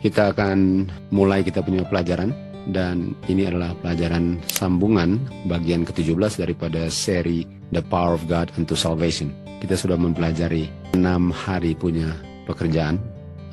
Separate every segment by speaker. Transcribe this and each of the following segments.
Speaker 1: Kita akan mulai kita punya pelajaran, dan ini adalah pelajaran sambungan bagian ke-17 daripada seri The Power of God unto Salvation. Kita sudah mempelajari 6 hari punya pekerjaan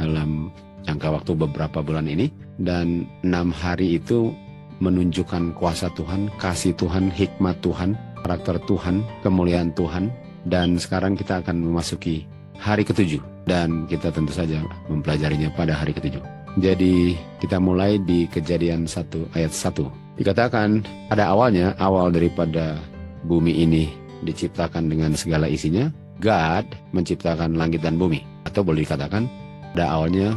Speaker 1: dalam jangka waktu beberapa bulan ini, dan 6 hari itu menunjukkan kuasa Tuhan, kasih Tuhan, hikmat Tuhan, karakter Tuhan, kemuliaan Tuhan. Dan sekarang kita akan memasuki hari ke-7, dan kita tentu saja mempelajarinya pada hari ke-7. Jadi kita mulai di Kejadian 1 ayat 1. Dikatakan pada awalnya, awal daripada bumi ini diciptakan dengan segala isinya, God menciptakan langit dan bumi. Atau boleh dikatakan pada awalnya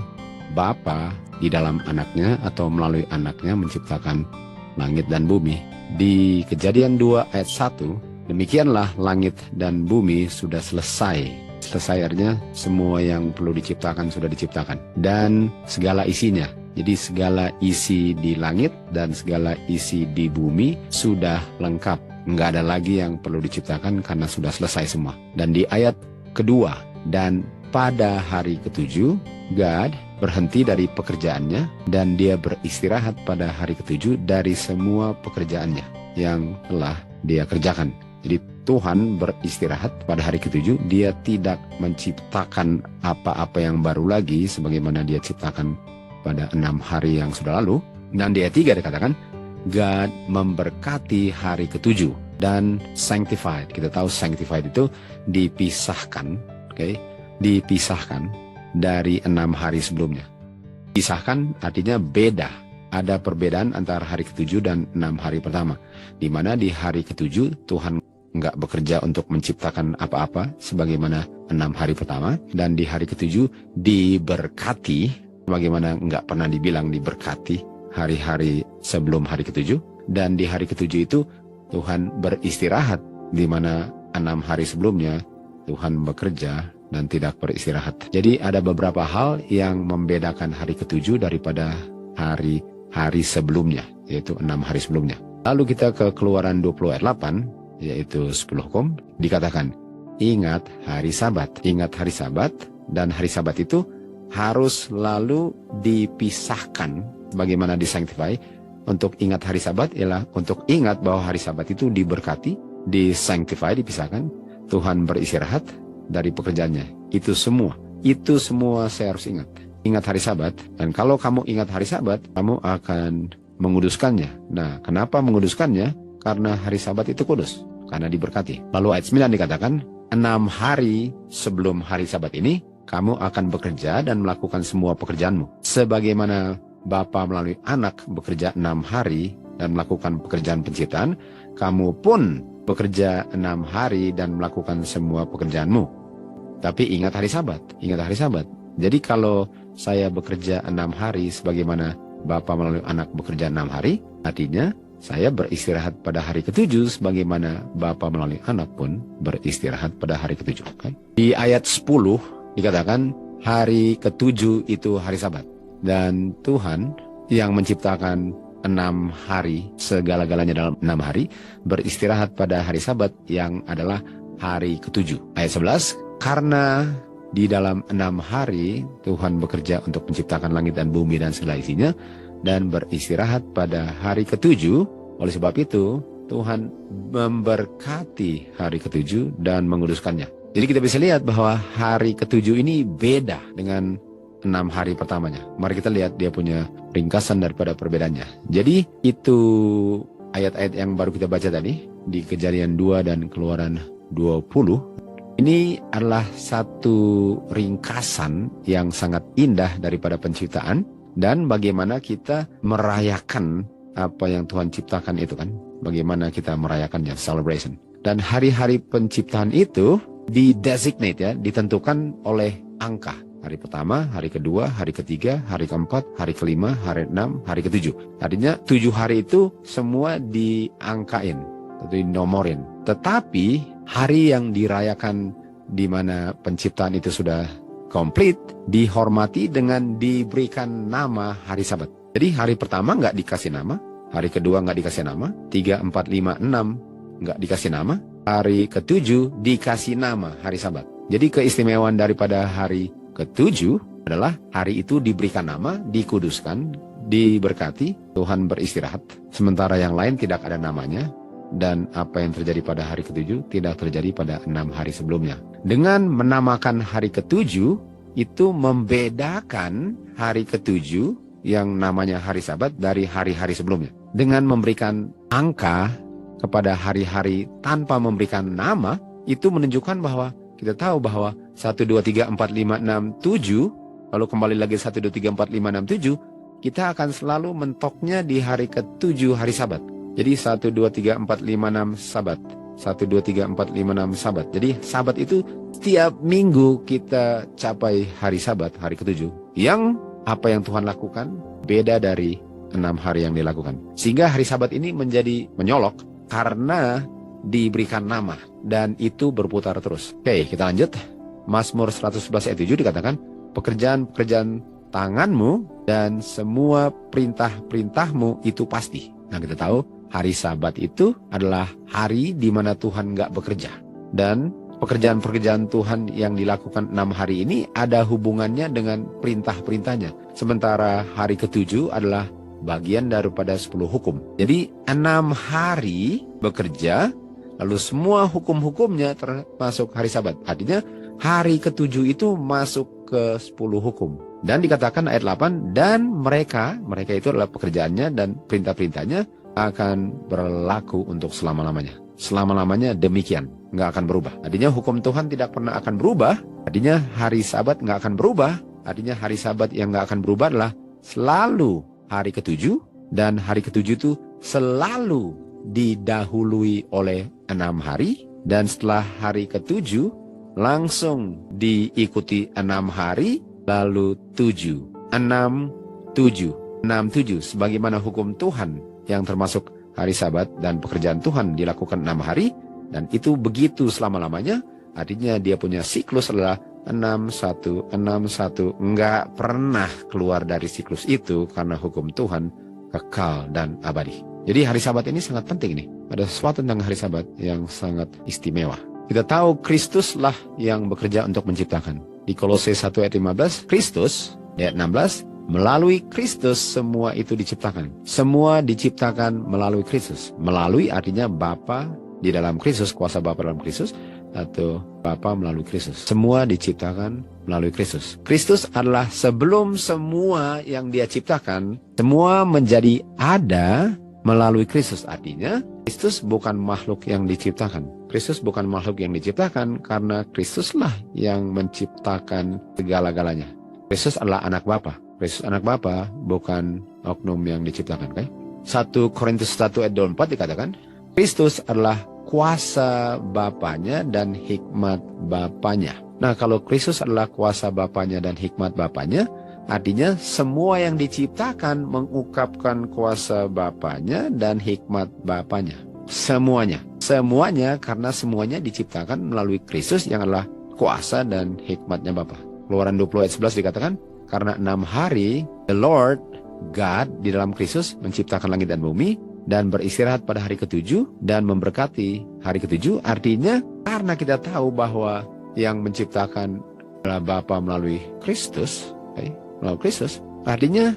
Speaker 1: Bapa di dalam anaknya atau melalui anaknya menciptakan langit dan bumi. Di Kejadian 2 ayat 1, demikianlah langit dan bumi sudah selesai. Selesai artinya semua yang perlu diciptakan sudah diciptakan, dan segala isinya. Jadi segala isi di langit dan segala isi di bumi sudah lengkap. Nggak ada lagi yang perlu diciptakan karena sudah selesai semua. Dan di ayat kedua, dan pada hari ke-7 God berhenti dari pekerjaannya dan dia beristirahat pada hari ke-7 dari semua pekerjaannya yang telah dia kerjakan. Jadi Tuhan beristirahat pada hari ke-7, dia tidak menciptakan apa-apa yang baru lagi sebagaimana dia ciptakan pada 6 hari yang sudah lalu. Dan di ayat 3 dikatakan, God memberkati hari ke-7 dan sanctified. Kita tahu sanctified itu dipisahkan, dipisahkan dari 6 hari sebelumnya. Pisahkan artinya beda. Ada perbedaan antara hari ke-7 dan 6 hari pertama. Di mana di hari ke-7 Tuhan nggak bekerja untuk menciptakan apa-apa sebagaimana 6 hari pertama. Dan di hari ke-7 diberkati, bagaimana nggak pernah dibilang diberkati hari-hari sebelum hari ke-7. Dan di hari ke-7 itu Tuhan beristirahat, di mana 6 hari sebelumnya Tuhan bekerja dan tidak beristirahat. Jadi ada beberapa hal yang membedakan hari ke-7 daripada hari-hari sebelumnya, yaitu 6 hari sebelumnya. Lalu kita ke Keluaran 20 ayat 8, yaitu 10 hukum, dikatakan, ingat hari Sabat. Ingat hari Sabat, dan hari Sabat itu harus lalu dipisahkan. Bagaimana disanctify? Untuk ingat hari Sabat ialah untuk ingat bahwa hari Sabat itu diberkati, disanctify, dipisahkan. Tuhan beristirahat dari pekerjaannya. Itu semua saya harus ingat. Ingat hari Sabat, dan kalau kamu ingat hari Sabat, kamu akan menguduskannya. Nah, kenapa menguduskannya? Karena hari Sabat itu kudus, karena diberkati. Lalu ayat 9 dikatakan, 6 hari sebelum hari Sabat ini, kamu akan bekerja dan melakukan semua pekerjaanmu. Sebagaimana Bapa melalui anak bekerja 6 hari dan melakukan pekerjaan penciptaan, kamu pun bekerja 6 hari dan melakukan semua pekerjaanmu. Tapi ingat hari Sabat, ingat hari Sabat. Jadi kalau saya bekerja 6 hari sebagaimana Bapa melalui anak bekerja 6 hari, artinya saya beristirahat pada hari ke-7 sebagaimana Bapa melalui anak pun beristirahat pada hari ke-7. Di ayat 10 dikatakan hari ke-7 itu hari Sabat. Dan Tuhan yang menciptakan 6 hari, segala-galanya dalam 6 hari, beristirahat pada hari Sabat yang adalah hari ke-7. Ayat 11, karena di dalam 6 hari Tuhan bekerja untuk menciptakan langit dan bumi dan segala isinya, dan beristirahat pada hari ke-7. Oleh sebab itu Tuhan memberkati hari ke-7 dan menguduskannya. Jadi kita bisa lihat bahwa hari ke-7 ini beda dengan 6 hari pertamanya. Mari kita lihat dia punya ringkasan daripada perbedaannya. Jadi itu ayat-ayat yang baru kita baca tadi di Kejadian 2 dan Keluaran 20. Ini adalah satu ringkasan yang sangat indah daripada penciptaan dan bagaimana kita merayakan apa yang Tuhan ciptakan itu kan. Bagaimana kita merayakannya, celebration. Dan hari-hari penciptaan itu didesignate ya, ditentukan oleh angka. Hari pertama, hari kedua, hari ketiga, hari keempat, hari kelima, hari 6, hari ke-7. Artinya 7 hari itu semua diangkain atau dinomorin. Tetapi hari yang dirayakan di mana penciptaan itu sudah komplit, dihormati dengan diberikan nama hari Sabat. Jadi hari pertama nggak dikasih nama, hari kedua nggak dikasih nama, 3, 4, 5, 6 nggak dikasih nama, hari ke-7 dikasih nama hari Sabat. Jadi keistimewaan daripada hari ke-7 adalah hari itu diberikan nama, dikuduskan, diberkati, Tuhan beristirahat. Sementara yang lain tidak ada namanya, dan apa yang terjadi pada hari ketujuh tidak terjadi pada 6 hari sebelumnya. Dengan menamakan hari ketujuh, itu membedakan hari ketujuh yang namanya hari Sabat dari hari-hari sebelumnya. Dengan memberikan angka kepada hari-hari tanpa memberikan nama, itu menunjukkan bahwa kita tahu bahwa 1, 2, 3, 4, 5, 6, 7, lalu kembali lagi 1, 2, 3, 4, 5, 6, 7, kita akan selalu mentoknya di hari ke-7 hari Sabat. Jadi 1, 2, 3, 4, 5, 6 Sabat. 1, 2, 3, 4, 5, 6 Sabat. Jadi Sabat itu setiap minggu kita capai hari Sabat, hari ke-7. Yang apa yang Tuhan lakukan beda dari 6 hari yang dilakukan. Sehingga hari Sabat ini menjadi menyolok karena diberikan nama. Dan itu berputar terus. Oke, kita lanjut. Mazmur 111 ayat 7 dikatakan, pekerjaan-pekerjaan tanganmu dan semua perintah-perintahmu itu pasti. Nah, kita tahu hari Sabat itu adalah hari di mana Tuhan nggak bekerja. Dan pekerjaan-pekerjaan Tuhan yang dilakukan 6 hari ini ada hubungannya dengan perintah-perintahnya. Sementara hari ke-7 adalah bagian daripada 10 hukum. Jadi 6 hari bekerja, lalu semua hukum-hukumnya termasuk hari Sabat. Artinya hari ke-7 itu masuk ke 10 hukum. Dan dikatakan ayat 8, dan mereka itu adalah pekerjaannya dan perintah-perintahnya akan berlaku untuk selama-lamanya. Selama-lamanya demikian, nggak akan berubah. Artinya hukum Tuhan tidak pernah akan berubah. Artinya hari Sabat nggak akan berubah. Artinya hari Sabat yang nggak akan berubah adalah selalu hari ke-7, dan hari ke-7 itu selalu didahului oleh 6 hari, dan setelah hari ke-7 langsung diikuti 6 hari, lalu 7. 6, 7. 6, 7. Sebagaimana hukum Tuhan yang termasuk hari Sabat dan pekerjaan Tuhan dilakukan 6 hari, dan itu begitu selama-lamanya. Artinya dia punya siklus adalah 6-1, 6-1, nggak pernah keluar dari siklus itu karena hukum Tuhan kekal dan abadi. Jadi hari Sabat ini sangat penting nih. Ada sesuatu tentang hari Sabat yang sangat istimewa. Kita tahu Kristuslah yang bekerja untuk menciptakan. Di Kolose 1 ayat 15, Kristus, ayat 16, melalui Kristus semua itu diciptakan. Semua diciptakan melalui Kristus. Melalui artinya Bapa di dalam Kristus, kuasa Bapa dalam Kristus, atau Bapa melalui Kristus. Semua diciptakan melalui Kristus. Kristus adalah sebelum semua yang dia ciptakan, semua menjadi ada melalui Kristus. Artinya, Kristus bukan makhluk yang diciptakan. Kristus bukan makhluk yang diciptakan karena Kristuslah yang menciptakan segala-galanya. Kristus adalah anak Bapa. Kristus anak Bapa, bukan oknum yang diciptakan. Okay? 1 Korintus 1 ayat 24 dikatakan, Kristus adalah kuasa Bapanya dan hikmat Bapanya. Nah, kalau Kristus adalah kuasa Bapanya dan hikmat Bapanya, artinya semua yang diciptakan mengungkapkan kuasa Bapanya dan hikmat Bapanya. Semuanya. Semuanya karena semuanya diciptakan melalui Kristus yang adalah kuasa dan hikmatnya Bapa. Keluaran 20 ayat 11 dikatakan, karena 6 hari, the Lord God di dalam Kristus menciptakan langit dan bumi, dan beristirahat pada hari ke-7 dan memberkati hari ke-7. Artinya karena kita tahu bahwa yang menciptakan adalah Bapa melalui Kristus, melalui Kristus, artinya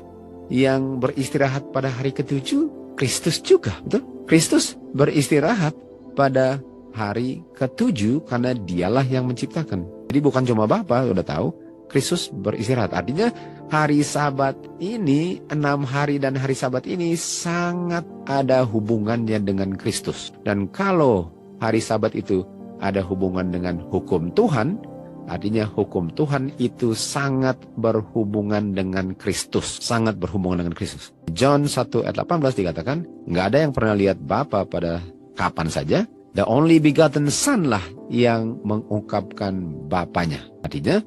Speaker 1: yang beristirahat pada hari ke-7 Kristus juga, betul? Kristus beristirahat pada hari ke-7 karena dialah yang menciptakan. Jadi bukan cuma Bapa, udah tahu, Kristus beristirahat. Artinya hari Sabat ini, 6 hari dan hari Sabat ini sangat ada hubungannya dengan Kristus. Dan kalau hari Sabat itu ada hubungan dengan hukum Tuhan, artinya hukum Tuhan itu sangat berhubungan dengan Kristus. Sangat berhubungan dengan Kristus. John 1 ayat 18 dikatakan, nggak ada yang pernah lihat Bapa pada kapan saja. The only begotten Son lah yang mengungkapkan Bapanya. Artinya,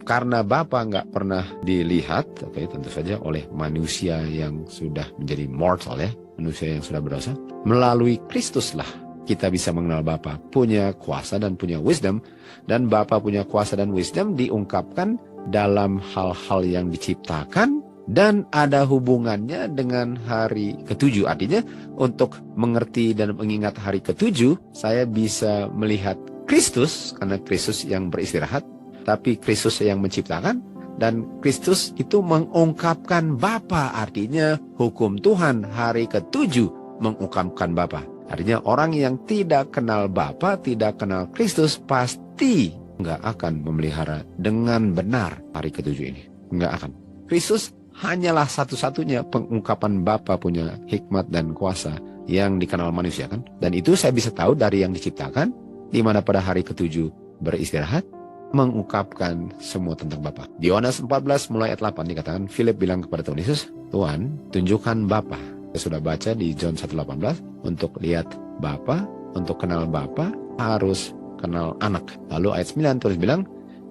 Speaker 1: karena Bapa nggak pernah dilihat, tentu saja oleh manusia yang sudah menjadi mortal manusia yang sudah berdosa, melalui Kristuslah kita bisa mengenal Bapa, punya kuasa dan punya wisdom, dan Bapa punya kuasa dan wisdom diungkapkan dalam hal-hal yang diciptakan dan ada hubungannya dengan hari ke-7. Artinya untuk mengerti dan mengingat hari ke-7, saya bisa melihat Kristus karena Kristus yang beristirahat. Tapi Kristus yang menciptakan, Dan Kristus itu mengungkapkan Bapa, artinya hukum Tuhan hari ke-7 mengungkapkan Bapa. Artinya orang yang tidak kenal Bapa, tidak kenal Kristus, pasti nggak akan memelihara dengan benar hari ke-7 ini. Nggak akan. Kristus hanyalah satu-satunya pengungkapan Bapa punya hikmat dan kuasa yang dikenal manusia kan. Dan itu saya bisa tahu dari yang diciptakan, di mana pada hari ke-7 beristirahat, mengungkapkan semua tentang Bapa. Di Yohanes 14 mulai ayat 8 dikatakan, Philip bilang kepada Tuhan Yesus, Tuhan, tunjukkan Bapa. Saya sudah baca di John 1:18, untuk lihat Bapa, untuk kenal Bapa, harus kenal anak. Lalu ayat 9 terus bilang,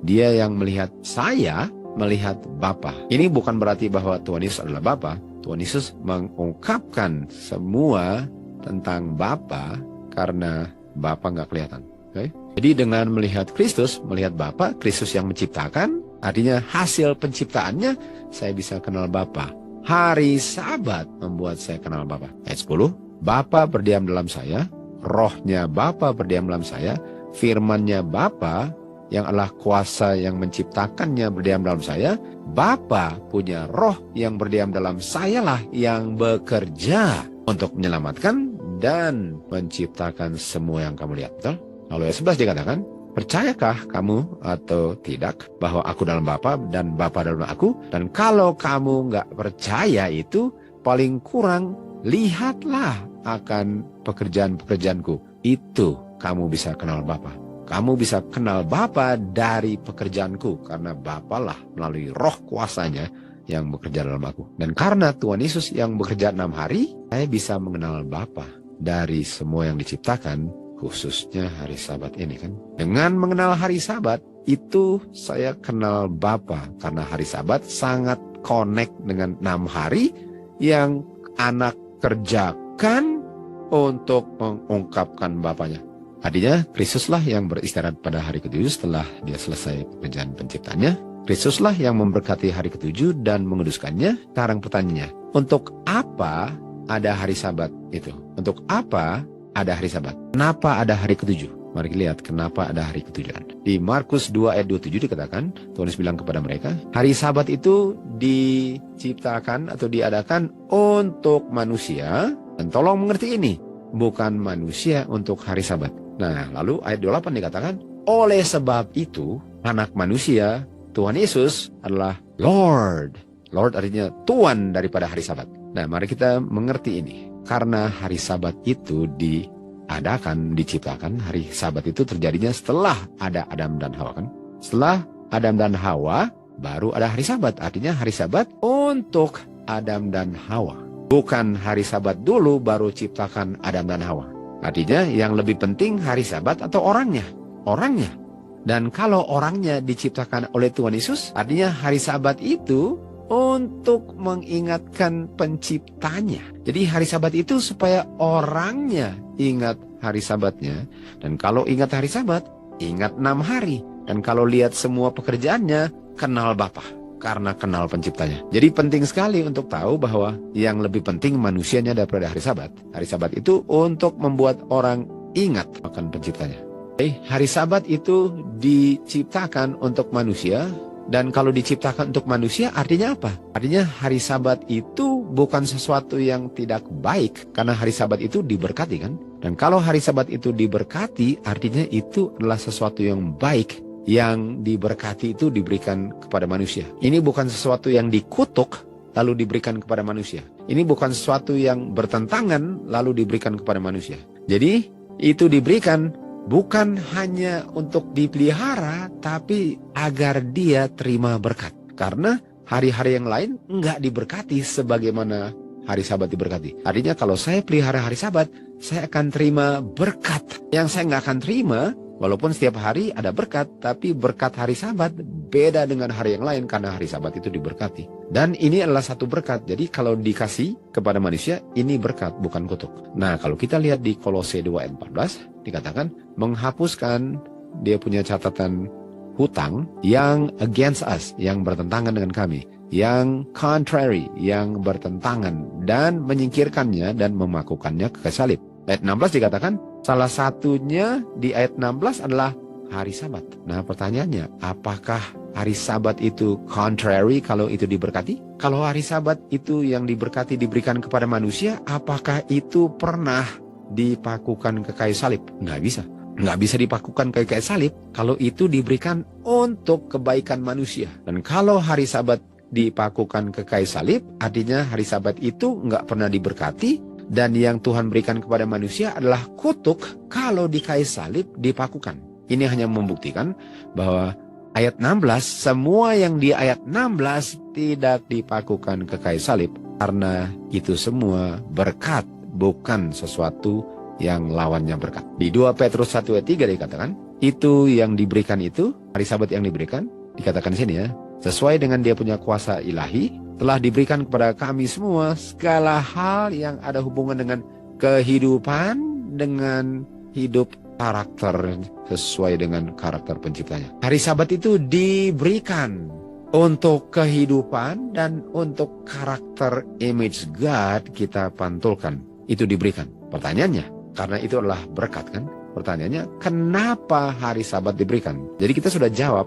Speaker 1: dia yang melihat saya, melihat Bapa. Ini bukan berarti bahwa Tuhan Yesus adalah Bapa. Tuhan Yesus mengungkapkan semua tentang Bapa karena Bapa nggak kelihatan. Okay? Jadi dengan melihat Kristus, melihat Bapa, Kristus yang menciptakan, artinya hasil penciptaannya, saya bisa kenal Bapa. Hari Sabat membuat saya kenal Bapa. Ayat 10, Bapa berdiam dalam saya, rohnya Bapa berdiam dalam saya, firmannya Bapa yang adalah kuasa yang menciptakannya berdiam dalam saya, Bapa punya roh yang berdiam dalam sayalah yang bekerja untuk menyelamatkan dan menciptakan semua yang kamu lihat. Betul? Lalu ayat 11 dikatakan, percayakah kamu atau tidak bahwa aku dalam Bapa dan Bapa dalam aku? Dan kalau kamu nggak percaya itu, paling kurang lihatlah akan pekerjaan-pekerjaanku. Itu kamu bisa kenal Bapa. Kamu bisa kenal Bapa dari pekerjaanku, karena Bapa lah melalui roh kuasanya yang bekerja dalam aku. Dan karena Tuhan Yesus yang bekerja 6 hari, saya bisa mengenal Bapa dari semua yang diciptakan, khususnya hari Sabat ini kan. Dengan mengenal hari Sabat, itu saya kenal Bapa, karena hari Sabat sangat connect dengan 6 hari yang anak kerjakan untuk mengungkapkan Bapanya. Artinya, Kristuslah yang beristirahat pada hari ke-7 setelah dia selesai pekerjaan penciptanya. Kristuslah yang memberkati hari ke-7 dan menguduskannya. Sekarang pertanyaannya, untuk apa ada hari Sabat itu? Untuk apa ada hari Sabat? Kenapa ada hari ke-7? Mari kita lihat kenapa ada hari ke-7. Di Markus 2 ayat 27 dikatakan, Tuhan Yesus bilang kepada mereka, hari Sabat itu diciptakan atau diadakan untuk manusia, dan tolong mengerti ini, bukan manusia untuk hari Sabat. Nah, lalu ayat 28 dikatakan, oleh sebab itu, anak manusia, Tuhan Yesus adalah Lord. Lord artinya Tuhan daripada hari Sabat. Nah, mari kita mengerti ini. Karena hari Sabat itu diadakan, diciptakan, hari Sabat itu terjadinya setelah ada Adam dan Hawa kan. Setelah Adam dan Hawa, baru ada hari Sabat. Artinya hari Sabat untuk Adam dan Hawa. Bukan hari Sabat dulu baru ciptakan Adam dan Hawa. Artinya yang lebih penting hari Sabat atau orangnya? Orangnya. Dan kalau orangnya diciptakan oleh Tuhan Yesus, artinya hari Sabat itu untuk mengingatkan penciptanya. Jadi hari Sabat itu supaya orangnya ingat hari Sabatnya. Dan kalau ingat hari Sabat, ingat 6 hari. Dan kalau lihat semua pekerjaannya, kenal Bapa. Karena kenal penciptanya. Jadi penting sekali untuk tahu bahwa yang lebih penting manusianya daripada hari Sabat. Hari Sabat itu untuk membuat orang ingat akan penciptanya. Hari Sabat itu diciptakan untuk manusia. Dan kalau diciptakan untuk manusia artinya apa? Artinya hari Sabat itu bukan sesuatu yang tidak baik. Karena hari Sabat itu diberkati kan. Dan kalau hari Sabat itu diberkati artinya itu adalah sesuatu yang baik. Yang diberkati itu diberikan kepada manusia. Ini bukan sesuatu yang dikutuk lalu diberikan kepada manusia. Ini bukan sesuatu yang bertentangan lalu diberikan kepada manusia. Jadi itu diberikan bukan hanya untuk dipelihara, tapi agar dia terima berkat. Karena hari-hari yang lain enggak diberkati sebagaimana hari Sabat diberkati. Artinya kalau saya pelihara hari Sabat, saya akan terima berkat. Yang saya nggak akan terima, walaupun setiap hari ada berkat, tapi berkat hari Sabat beda dengan hari yang lain karena hari Sabat itu diberkati. Dan ini adalah satu berkat. Jadi kalau dikasih kepada manusia, ini berkat, bukan kutuk. Nah, kalau kita lihat di Kolose 2 ayat 14, dikatakan menghapuskan dia punya catatan hutang yang against us, yang bertentangan dengan kami. Yang contrary, yang bertentangan, dan menyingkirkannya dan memakukannya ke salib. Ayat 16 dikatakan, salah satunya di ayat 16 adalah hari Sabat. Nah, pertanyaannya, apakah hari Sabat itu contrary kalau itu diberkati? Kalau hari Sabat itu yang diberkati diberikan kepada manusia, apakah itu pernah dipakukan ke kayu salib? Nggak bisa. Nggak bisa dipakukan ke kayu salib kalau itu diberikan untuk kebaikan manusia. Dan kalau hari Sabat dipakukan ke kayu salib, artinya hari Sabat itu nggak pernah diberkati. Dan yang Tuhan berikan kepada manusia adalah kutuk kalau di kayu salib dipakukan. Ini hanya membuktikan bahwa ayat 16, semua yang di ayat 16 tidak dipakukan ke kayu salib. Karena itu semua berkat, bukan sesuatu yang lawannya berkat. Di 2 Petrus 1 ayat 3 dikatakan, itu yang diberikan itu, hari Sabat yang diberikan, dikatakan di sini ya, sesuai dengan dia punya kuasa ilahi, telah diberikan kepada kami semua segala hal yang ada hubungan dengan kehidupan, dengan hidup karakter sesuai dengan karakter penciptanya. Hari Sabat itu diberikan untuk kehidupan dan untuk karakter image God kita pantulkan. Itu diberikan. Pertanyaannya, karena itu adalah berkat kan? Pertanyaannya, kenapa hari Sabat diberikan? Jadi kita sudah jawab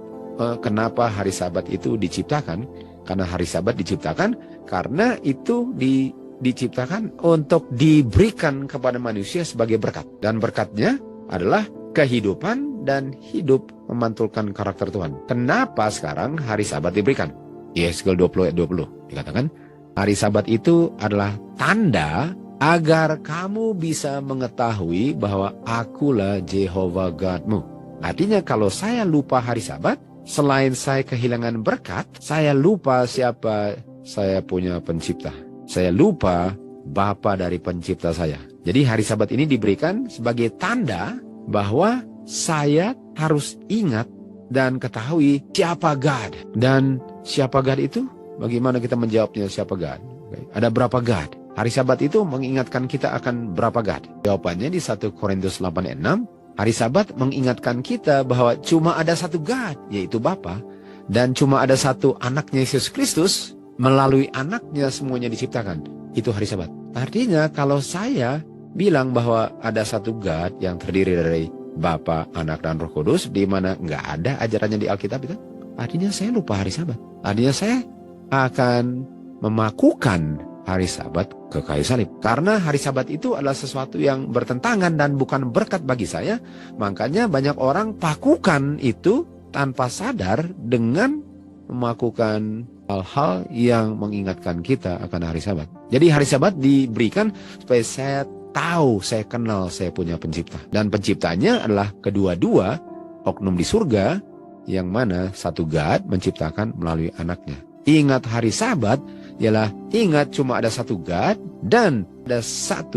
Speaker 1: kenapa hari Sabat itu diciptakan. Karena hari Sabat diciptakan karena itu diciptakan untuk diberikan kepada manusia sebagai berkat. Dan berkatnya adalah kehidupan dan hidup memantulkan karakter Tuhan. Kenapa sekarang hari Sabat diberikan? Yeskel 20 ayat 20 dikatakan, hari Sabat itu adalah tanda agar kamu bisa mengetahui bahwa akulah Jehovah God-mu. Artinya kalau saya lupa hari Sabat, selain saya kehilangan berkat, saya lupa siapa saya punya pencipta. Saya lupa Bapa dari pencipta saya. Jadi hari Sabat ini diberikan sebagai tanda bahwa saya harus ingat dan ketahui siapa God. Dan siapa God itu? Bagaimana kita menjawabnya siapa God? Ada berapa God? Hari Sabat itu mengingatkan kita akan berapa God? Jawabannya di 1 Korintus 8 ayat 6. Hari Sabat mengingatkan kita bahwa cuma ada satu God, yaitu Bapa, dan cuma ada satu anaknya Yesus Kristus, melalui anaknya semuanya diciptakan. Itu hari Sabat. Artinya kalau saya bilang bahwa ada satu God yang terdiri dari Bapa, Anak, dan Roh Kudus, di mana nggak ada ajarannya di Alkitab itu, artinya saya lupa hari Sabat. Artinya saya akan memakukan hari Sabat ke kayu salib. Karena hari Sabat itu adalah sesuatu yang bertentangan dan bukan berkat bagi saya. Makanya banyak orang pakukan itu tanpa sadar dengan memakukan hal-hal yang mengingatkan kita akan hari Sabat. Jadi hari Sabat diberikan supaya saya tahu, saya kenal, saya punya pencipta. Dan penciptanya adalah kedua-dua oknum di surga, yang mana satu God menciptakan melalui anaknya. Ingat hari Sabat ialah ingat cuma ada satu God dan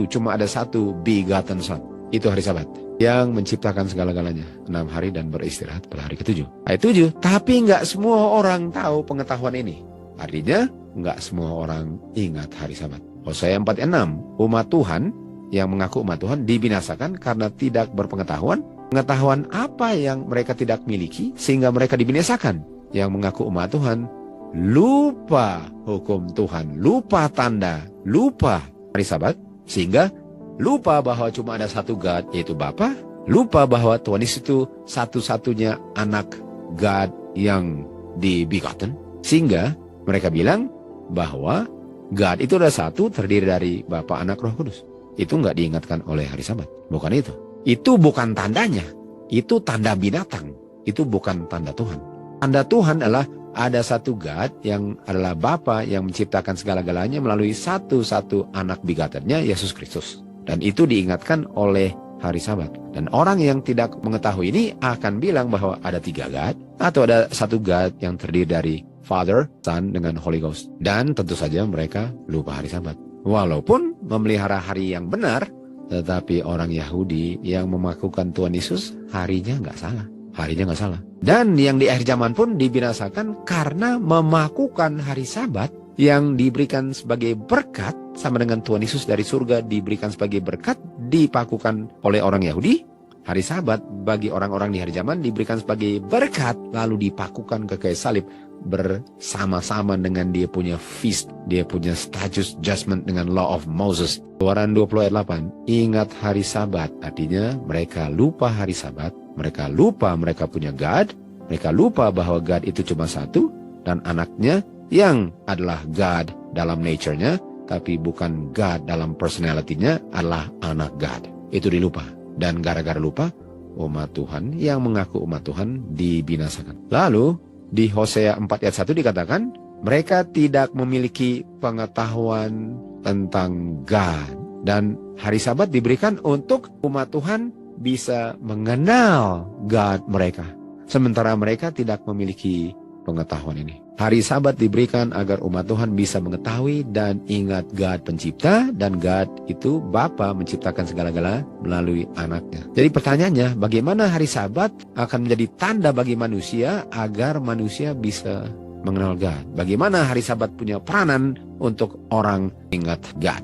Speaker 1: cuma ada satu begotten Son. Itu hari Sabat yang menciptakan segala-galanya 6 hari dan beristirahat pada hari ke-7. Ayat 7, tapi nggak semua orang tahu pengetahuan ini. Artinya nggak semua orang ingat hari Sabat. Hosea 4 ayat 6, umat Tuhan yang mengaku umat Tuhan dibinasakan karena tidak berpengetahuan. Pengetahuan apa yang mereka tidak miliki sehingga mereka dibinasakan? Yang mengaku umat Tuhan lupa hukum Tuhan, lupa tanda, lupa hari Sabat, sehingga lupa bahwa cuma ada satu God, yaitu Bapa, lupa bahwa Tuhan Yesus itu satu-satunya anak God yang di-begotten, sehingga mereka bilang bahwa God itu adalah satu, terdiri dari Bapa, Anak, Roh Kudus. Itu nggak diingatkan oleh hari Sabat. Bukan itu. Itu bukan tandanya. Itu tanda binatang. Itu bukan tanda Tuhan. Tanda Tuhan adalah ada satu God yang adalah Bapa yang menciptakan segala-galanya melalui satu-satu anak begottennya, Yesus Kristus. Dan itu diingatkan oleh hari Sabat. Dan orang yang tidak mengetahui ini akan bilang bahwa ada 3 God, atau ada satu God yang terdiri dari Father, Son, dengan Holy Ghost. Dan tentu saja mereka lupa hari Sabat. Walaupun memelihara hari yang benar, tetapi orang Yahudi yang memakukan Tuhan Yesus, harinya nggak salah. Harinya nggak salah. Dan yang di akhir zaman pun dibinasakan karena memakukan hari Sabat yang diberikan sebagai berkat, sama dengan Tuhan Yesus dari surga diberikan sebagai berkat, dipakukan oleh orang Yahudi. Hari Sabat bagi orang-orang di hari zaman diberikan sebagai berkat, lalu dipakukan ke kayu salib bersama-sama dengan dia punya feast, dia punya status judgment dengan law of Moses. Keluaran 20 ayat 8, ingat hari Sabat, artinya mereka lupa hari Sabat, Mereka lupa mereka punya God. Mereka lupa bahwa God itu cuma satu. Dan anaknya yang adalah God dalam nature-nya, tapi bukan God dalam personality-nya, adalah anak God. Itu dilupa. Dan gara-gara lupa, umat Tuhan yang mengaku umat Tuhan dibinasakan. Lalu di Hosea 4 ayat 1 dikatakan, mereka tidak memiliki pengetahuan tentang God. Dan hari Sabat diberikan untuk umat Tuhan bisa mengenal God mereka. Sementara mereka tidak memiliki pengetahuan ini. Hari Sabat diberikan agar umat Tuhan bisa mengetahui dan ingat God pencipta, dan God itu Bapa menciptakan segala-gala melalui anaknya. Jadi pertanyaannya, bagaimana hari Sabat akan menjadi tanda bagi manusia agar manusia bisa mengenal God? Bagaimana hari Sabat punya peranan untuk orang ingat God?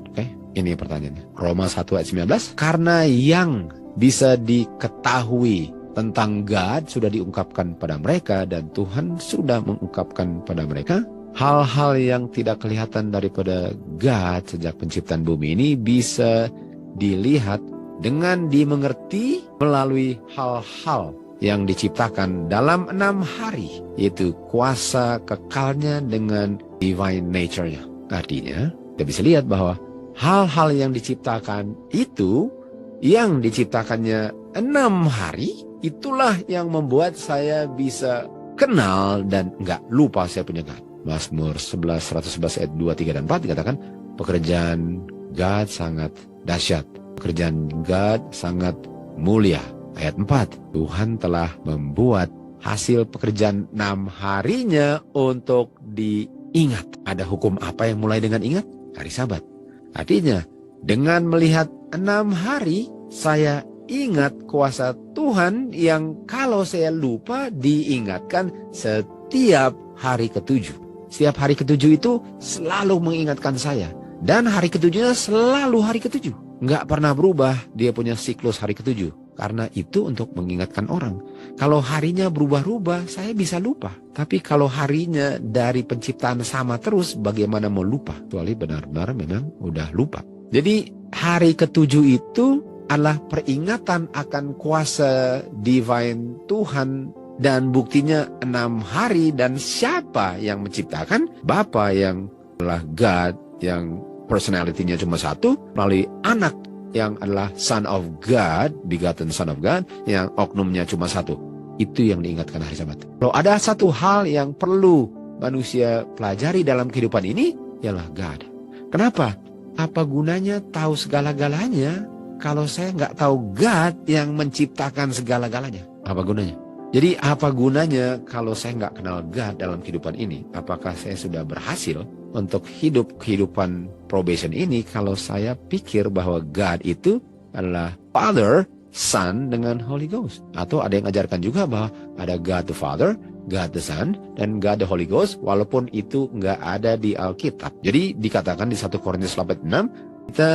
Speaker 1: Ini pertanyaannya. Roma 1 ayat 19, karena yang bisa diketahui tentang God sudah diungkapkan pada mereka, dan Tuhan sudah mengungkapkan pada mereka hal-hal yang tidak kelihatan daripada God sejak penciptaan bumi ini bisa dilihat dengan dimengerti melalui hal-hal yang diciptakan dalam 6 hari, yaitu kuasa kekalnya dengan divine nature-nya. Artinya, kita bisa lihat bahwa hal-hal yang diciptakan itu, yang diciptakannya 6 hari, itulah yang membuat saya bisa kenal dan nggak lupa saya punya God. Mazmur 111 ayat 2, 3, dan 4 dikatakan, pekerjaan God sangat dahsyat. Pekerjaan God sangat mulia. Ayat 4, Tuhan telah membuat hasil pekerjaan 6 harinya untuk diingat. Ada hukum apa yang mulai dengan ingat? Hari Sabat. Artinya, dengan melihat 6 hari, saya ingat kuasa Tuhan yang kalau saya lupa diingatkan setiap hari ke-7. Setiap hari ke-7 itu selalu mengingatkan saya. Dan hari ke-7-nya selalu hari ke-7. Nggak pernah berubah, dia punya siklus hari ke-7. Karena itu untuk mengingatkan orang. Kalau harinya berubah-ubah, saya bisa lupa. Tapi kalau harinya dari penciptaan sama terus, bagaimana mau lupa? Kecuali benar-benar memang udah lupa. Jadi hari ke-7 itu adalah peringatan akan kuasa divine Tuhan, dan buktinya 6 hari, dan siapa yang menciptakan? Bapa yang adalah God, yang personality-nya cuma satu, melalui anak yang adalah Son of God, begotten Son of God, yang oknumnya cuma satu. Itu yang diingatkan hari Sabat. Kalau ada satu hal yang perlu manusia pelajari dalam kehidupan ini, ialah God. Kenapa? Apa gunanya tahu segala-galanya kalau saya nggak tahu God yang menciptakan segala-galanya? Apa gunanya? Jadi apa gunanya kalau saya nggak kenal God dalam kehidupan ini? Apakah saya sudah berhasil untuk hidup kehidupan probation ini kalau saya pikir bahwa God itu adalah Father, Son, dengan Holy Ghost? Atau ada yang ajarkan juga bahwa ada God the Father, God the Son, dan God the Holy Ghost, walaupun itu nggak ada di Alkitab. Jadi dikatakan di 1 Korintus 8:6,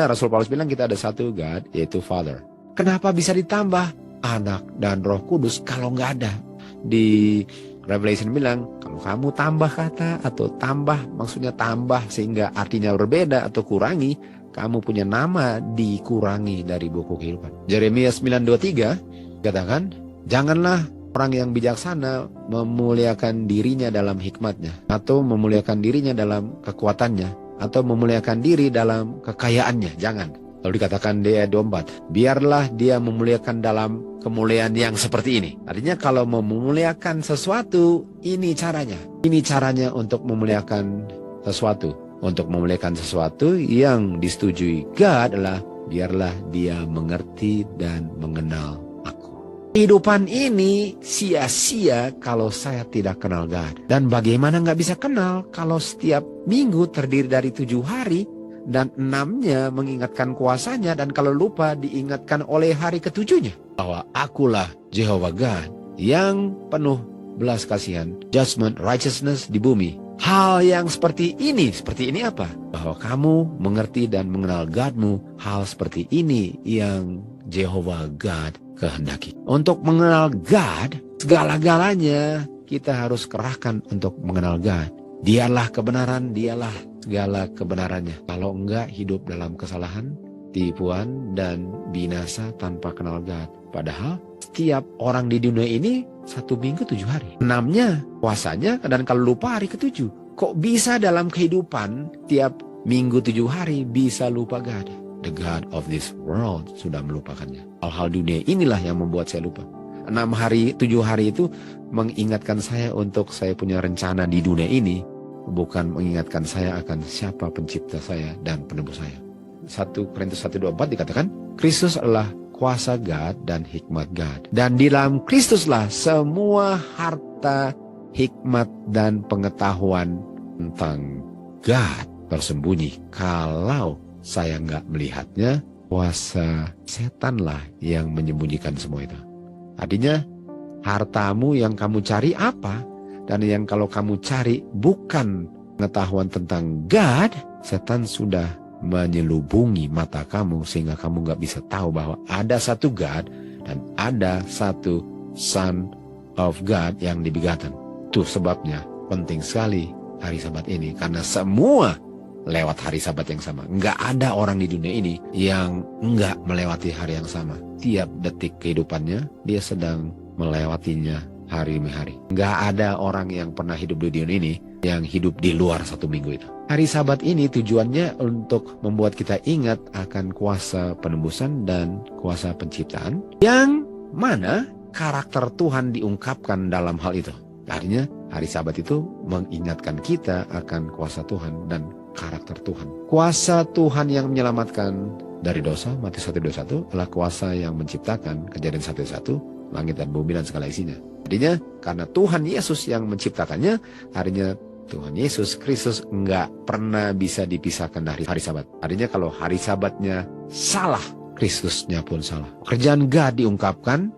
Speaker 1: Rasul Paulus bilang kita ada satu God, yaitu Father. Kenapa bisa ditambah Anak dan Roh Kudus kalau nggak ada? Di Revelation bilang, kalau kamu tambah kata atau tambah, maksudnya tambah sehingga artinya berbeda atau kurangi, kamu punya nama dikurangi dari buku kehidupan. Yeremia 9:23 katakan, janganlah orang yang bijaksana memuliakan dirinya dalam hikmatnya, atau memuliakan dirinya dalam kekuatannya, atau memuliakan diri dalam kekayaannya. Jangan. Lalu dikatakan di ayat 24, biarlah dia memuliakan dalam kemuliaan yang seperti ini. Artinya kalau mau memuliakan sesuatu, ini caranya. Ini caranya untuk memuliakan sesuatu. Untuk memuliakan sesuatu yang disetujui God adalah biarlah dia mengerti dan mengenal aku. Kehidupan ini sia-sia kalau saya tidak kenal God. Dan bagaimana nggak bisa kenal kalau setiap minggu terdiri dari 7 hari, dan 6-nya mengingatkan kuasanya, dan kalau lupa diingatkan oleh hari ke-7-nya. Bahwa akulah Jehovah God yang penuh belas kasihan, judgment, righteousness di bumi. Hal yang seperti ini apa? Bahwa kamu mengerti dan mengenal God-mu, hal seperti ini yang Jehovah God kehendaki. Untuk mengenal God, segala-galanya kita harus kerahkan untuk mengenal God. Dialah kebenaran, dialah segala kebenarannya. Kalau enggak hidup dalam kesalahan, tipuan, dan binasa tanpa kenal God. Padahal setiap orang di dunia ini 1 minggu 7 hari. 6-nya puasanya, dan kalau lupa hari ke-7. Kok bisa dalam kehidupan tiap minggu 7 hari bisa lupa God? The God of this world sudah melupakannya. Hal-hal dunia inilah yang membuat saya lupa. 6 hari, 7 hari itu mengingatkan saya untuk saya punya rencana di dunia ini. Bukan mengingatkan saya akan siapa pencipta saya dan penebus saya. 1 Korintus 1:24 dikatakan, Kristus adalah kuasa God dan hikmat God. Dan di dalam Kristuslah semua harta, hikmat, dan pengetahuan tentang God tersembunyi. Kalau saya nggak melihatnya, kuasa setanlah yang menyembunyikan semua itu. Artinya, hartamu yang kamu cari apa? Dan yang kalau kamu cari bukan pengetahuan tentang God, setan sudah menyelubungi mata kamu sehingga kamu nggak bisa tahu bahwa ada satu God dan ada satu Son of God yang dibegotten. Itu sebabnya penting sekali hari Sabat ini, karena semua lewat hari Sabat yang sama. Nggak ada orang di dunia ini yang nggak melewati hari yang sama. Tiap detik kehidupannya dia sedang melewatinya hari demi hari. Nggak ada orang yang pernah hidup di dunia ini yang hidup di luar 1 minggu itu. Hari Sabat ini tujuannya untuk membuat kita ingat akan kuasa penebusan dan kuasa penciptaan, yang mana karakter Tuhan diungkapkan dalam hal itu. Artinya hari Sabat itu mengingatkan kita akan kuasa Tuhan dan karakter Tuhan. Kuasa Tuhan yang menyelamatkan dari dosa, Matius 1:21, adalah kuasa yang menciptakan, Kejadian 1:1, langit dan bumi dan segala isinya. Artinya karena Tuhan Yesus yang menciptakannya, artinya Tuhan Yesus Kristus nggak pernah bisa dipisahkan dari hari Sabat. Artinya kalau hari Sabatnya salah, Kristusnya pun salah. Pekerjaan God diungkapkan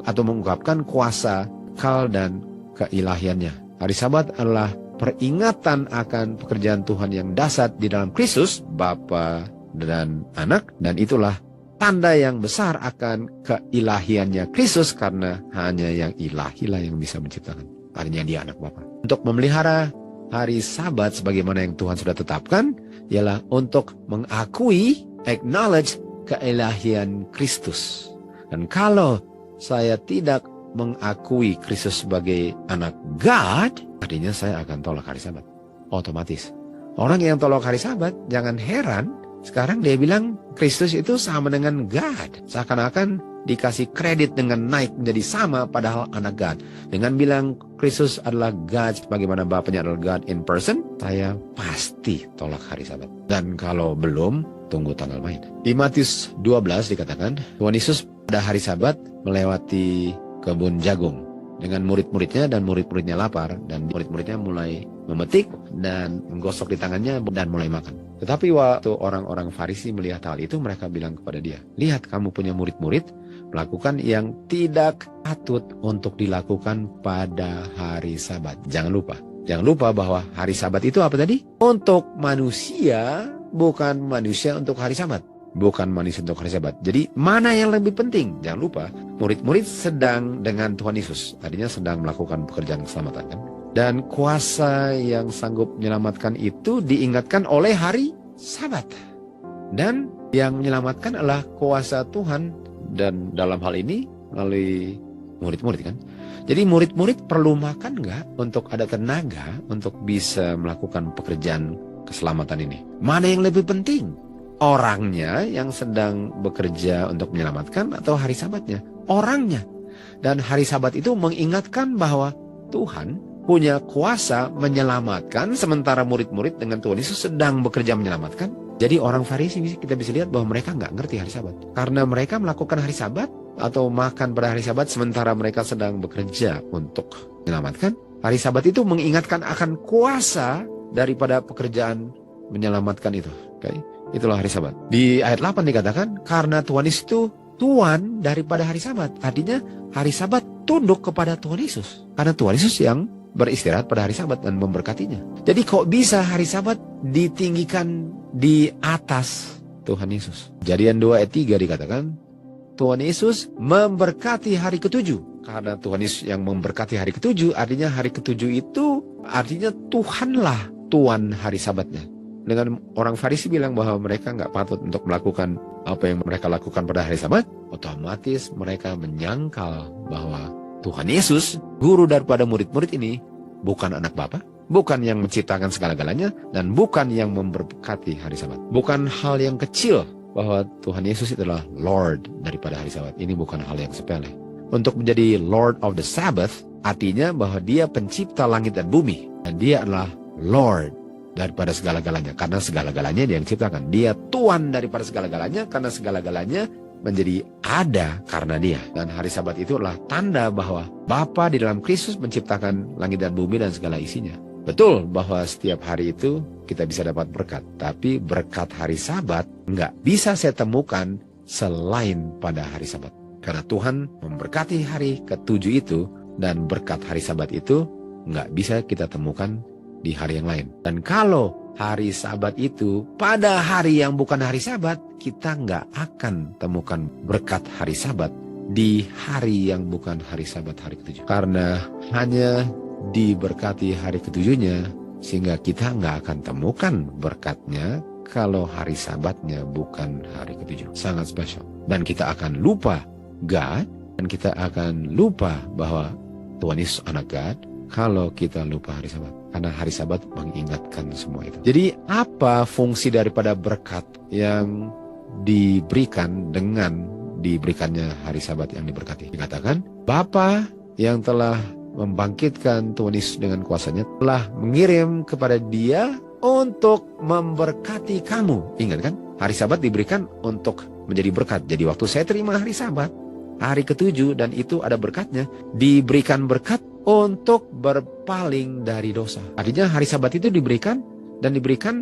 Speaker 1: atau mengungkapkan kuasa kekal dan keilahiannya. Hari Sabat adalah peringatan akan pekerjaan Tuhan yang dahsyat di dalam Kristus, Bapa dan Anak, dan itulah tanda yang besar akan keilahiannya Kristus, karena hanya yang ilahilah yang bisa menciptakan. Artinya dia anak Bapa. Untuk memelihara hari Sabat sebagaimana yang Tuhan sudah tetapkan, ialah untuk mengakui, acknowledge keilahian Kristus. Dan kalau saya tidak mengakui Kristus sebagai anak God, artinya saya akan tolak hari Sabat. Otomatis. Orang yang tolak hari Sabat, jangan heran, sekarang dia bilang Kristus itu sama dengan God. Seakan-akan dikasih kredit dengan naik menjadi sama, padahal anak God. Dengan bilang Kristus adalah God sebagaimana Bapaknya adalah God in person, saya pasti tolak hari Sabat. Dan kalau belum, tunggu tanggal main. Di Matius 12 dikatakan, Tuhan Yesus pada hari Sabat melewati kebun jagung dengan murid-muridnya, dan murid-muridnya lapar, dan murid-muridnya mulai memetik dan menggosok di tangannya dan mulai makan. Tetapi waktu orang-orang Farisi melihat hal itu, mereka bilang kepada dia, lihat kamu punya murid-murid melakukan yang tidak patut untuk dilakukan pada hari Sabat. Jangan lupa bahwa hari Sabat itu apa tadi? Untuk manusia, bukan manusia untuk hari Sabat. Bukan manusia untuk hari Sabat. Jadi mana yang lebih penting? Jangan lupa, murid-murid sedang dengan Tuhan Yesus. Artinya sedang melakukan pekerjaan keselamatan, kan? Dan kuasa yang sanggup menyelamatkan itu diingatkan oleh hari Sabat. Dan yang menyelamatkan adalah kuasa Tuhan, dan dalam hal ini melalui murid-murid, kan? Jadi murid-murid perlu makan nggak untuk ada tenaga untuk bisa melakukan pekerjaan keselamatan ini? Mana yang lebih penting? Orangnya yang sedang bekerja untuk menyelamatkan atau hari Sabatnya? Orangnya. Dan hari Sabat itu mengingatkan bahwa Tuhan punya kuasa menyelamatkan, sementara murid-murid dengan Tuhan Yesus sedang bekerja menyelamatkan. Jadi orang Farisi kita bisa lihat bahwa mereka nggak ngerti hari Sabat. Karena mereka melakukan hari Sabat atau makan pada hari Sabat sementara mereka sedang bekerja untuk menyelamatkan. Hari Sabat itu mengingatkan akan kuasa daripada pekerjaan menyelamatkan itu. Okay? Itulah hari Sabat. Di ayat 8 dikatakan, karena Tuhan Yesus itu Tuhan daripada hari Sabat. Artinya hari Sabat tunduk kepada Tuhan Yesus. Karena Tuhan Yesus yang beristirahat pada hari Sabat dan memberkatinya. Jadi kok bisa hari Sabat ditinggikan di atas Tuhan Yesus? Kejadian 2 ayat 3 dikatakan, Tuhan Yesus memberkati hari ke-7. Karena Tuhan Yesus yang memberkati hari ke-7, artinya hari ke-7 itu artinya Tuhanlah Tuhan hari Sabatnya. Dengan orang Farisi bilang bahwa mereka nggak patut untuk melakukan
Speaker 2: apa yang mereka lakukan pada hari Sabat, otomatis mereka menyangkal bahwa Tuhan Yesus, guru daripada murid-murid ini, bukan anak Bapa, bukan yang menciptakan segala-galanya, dan bukan yang memberkati hari Sabat. Bukan hal yang kecil bahwa Tuhan Yesus adalah Lord daripada hari Sabat. Ini bukan hal yang sepele. Untuk menjadi Lord of the Sabbath, artinya bahwa dia pencipta langit dan bumi. Dan dia adalah Lord daripada segala-galanya. Karena segala-galanya dia yang ciptakan. Dia Tuhan daripada segala-galanya, karena segala-galanya menjadi ada karena dia. Dan hari Sabat itu adalah tanda bahwa Bapa di dalam Kristus menciptakan langit dan bumi dan segala isinya. Betul bahwa setiap hari itu kita bisa dapat berkat. Tapi berkat hari Sabat nggak bisa saya temukan selain pada hari Sabat. Karena Tuhan memberkati hari ke-7 itu, dan berkat hari Sabat itu nggak bisa kita temukan di hari yang lain. Dan kalau hari Sabat itu pada hari yang bukan hari Sabat, kita nggak akan temukan berkat hari Sabat di hari yang bukan hari Sabat, hari ke-7. Karena hanya diberkati hari ke-7-nya, sehingga kita nggak akan temukan berkatnya kalau hari Sabatnya bukan hari ke-7. Sangat spesial. Dan kita akan lupa God, dan kita akan lupa bahwa Tuhan Yesus anak God kalau kita lupa hari Sabat. Karena hari Sabat mengingatkan semua itu. Jadi apa fungsi daripada berkat yang diberikan dengan diberikannya hari Sabat yang diberkati? Dikatakan, Bapa yang telah membangkitkan Tuhan Yesus dengan kuasanya telah mengirim kepada dia untuk memberkati kamu. Ingat kan? Hari Sabat diberikan untuk menjadi berkat. Jadi waktu saya terima hari Sabat, hari ke-7, dan itu ada berkatnya, diberikan berkat untuk berpaling dari dosa. Artinya hari Sabat itu diberikan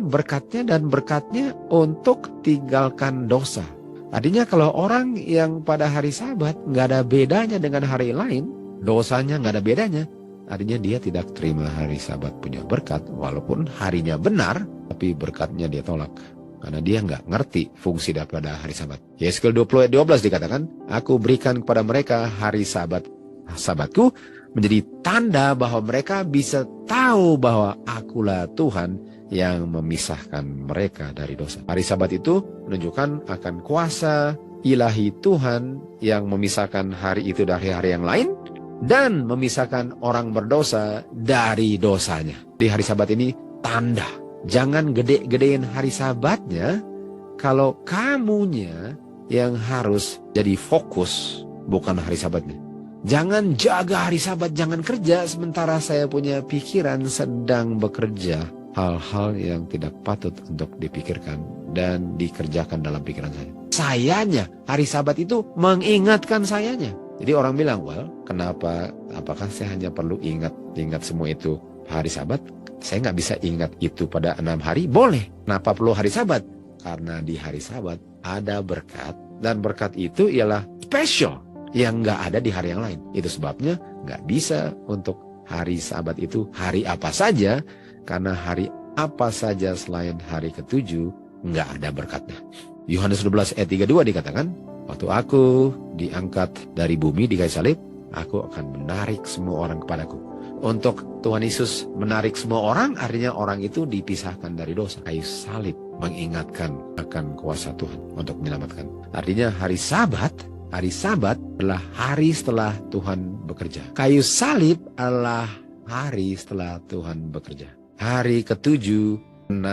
Speaker 2: berkatnya, dan berkatnya untuk tinggalkan dosa. Artinya kalau orang yang pada hari Sabat nggak ada bedanya dengan hari lain, dosanya nggak ada bedanya, artinya dia tidak terima hari Sabat punya berkat, walaupun harinya benar, tapi berkatnya dia tolak. Karena dia nggak ngerti fungsi daripada hari Sabat. Yeskel 20 ayat 12 dikatakan, aku berikan kepada mereka hari Sabatku menjadi tanda bahwa mereka bisa tahu bahwa akulah Tuhan yang memisahkan mereka dari dosa. Hari Sabat itu menunjukkan akan kuasa ilahi Tuhan yang memisahkan hari itu dari hari yang lain, dan memisahkan orang berdosa dari dosanya. Di hari Sabat ini tanda. Jangan gede-gedein hari Sabatnya, kalau kamunya yang harus jadi fokus, bukan hari Sabatnya. Jangan jaga hari Sabat, jangan kerja sementara saya punya pikiran sedang bekerja. Hal-hal yang tidak patut untuk dipikirkan dan dikerjakan dalam pikiran saya. Sayanya, hari Sabat itu mengingatkan sayanya. Jadi orang bilang, well, kenapa? Apakah saya hanya perlu ingat semua itu hari Sabat? Saya nggak bisa ingat itu pada 6 hari? Boleh. Kenapa perlu hari Sabat? Karena di hari Sabat ada berkat, dan berkat itu ialah special yang nggak ada di hari yang lain. Itu sebabnya nggak bisa untuk hari Sabat itu hari apa saja, karena hari apa saja selain hari ke-7 nggak ada berkatnya. Yohanes 12 ayat 32 dikatakan, waktu aku diangkat dari bumi di kayu salib, aku akan menarik semua orang kepadaku. Untuk Tuhan Yesus menarik semua orang, artinya orang itu dipisahkan dari dosa. Kayu salib mengingatkan akan kuasa Tuhan untuk menyelamatkan. Artinya hari Sabat adalah hari setelah Tuhan bekerja. Kayu salib adalah hari setelah Tuhan bekerja. Hari ke-7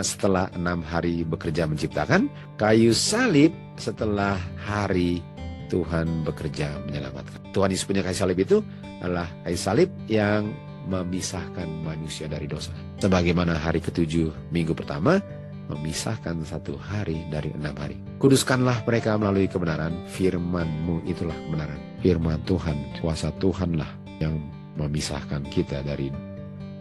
Speaker 2: setelah 6 hari bekerja menciptakan. Kayu salib setelah hari Tuhan bekerja menyelamatkan. Tuhan Yesus punya kayu salib itu adalah kayu salib yang memisahkan manusia dari dosa. Sebagaimana hari ke-7 minggu pertama memisahkan 1 hari dari 6 hari. Kuduskanlah mereka melalui kebenaran, firman-Mu itulah kebenaran. Firman Tuhan, kuasa Tuhanlah yang memisahkan kita dari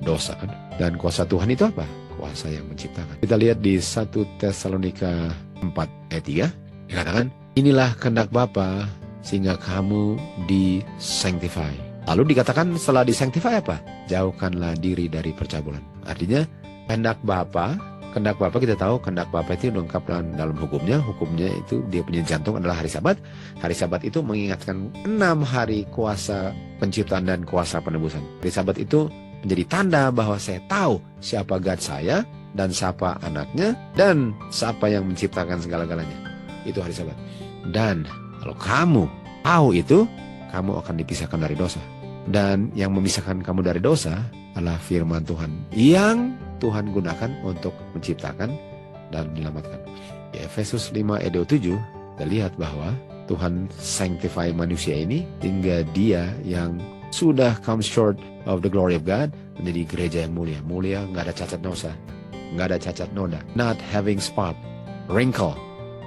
Speaker 2: dosa. Dan kuasa Tuhan itu apa? Kuasa yang menciptakan. Kita lihat di 1 Tesalonika 4 ayat 3 dikatakan, inilah kehendak Bapa sehingga kamu disanctify. Lalu dikatakan setelah disanctify apa? Jauhkanlah diri dari percabulan. Artinya kehendak Bapa kita tahu kehendak Bapa itu lengkap dalam hukumnya. Hukumnya itu dia punya jantung adalah hari Sabat. Hari Sabat itu mengingatkan 6 hari kuasa penciptaan dan kuasa penebusan. Hari Sabat itu menjadi tanda bahwa saya tahu siapa God saya dan siapa anaknya dan siapa yang menciptakan segala-galanya. itu hari Sabat. Dan kalau kamu tahu itu, kamu akan dipisahkan dari dosa. Dan yang memisahkan kamu dari dosa adalah firman Tuhan yang Tuhan gunakan untuk menciptakan dan menyelamatkan. Di Efesus 5 ayat 27, kita lihat bahwa Tuhan sanctify manusia ini hingga dia yang sudah come short of the glory of God menjadi gereja yang mulia. Mulia, nggak ada cacat dosa, nggak ada cacat noda, not having spot, wrinkle,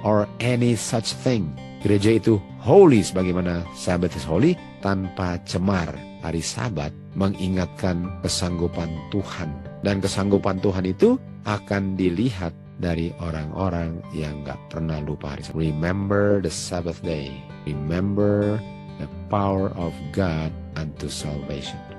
Speaker 2: or any such thing. Gereja itu holy sebagaimana Sabat is holy, tanpa cemar. Hari Sabat mengingatkan kesanggupan Tuhan. Dan kesanggupan Tuhan itu akan dilihat dari orang-orang yang gak pernah lupa hari Sabat. Remember the Sabbath day. Remember the power of God unto salvation.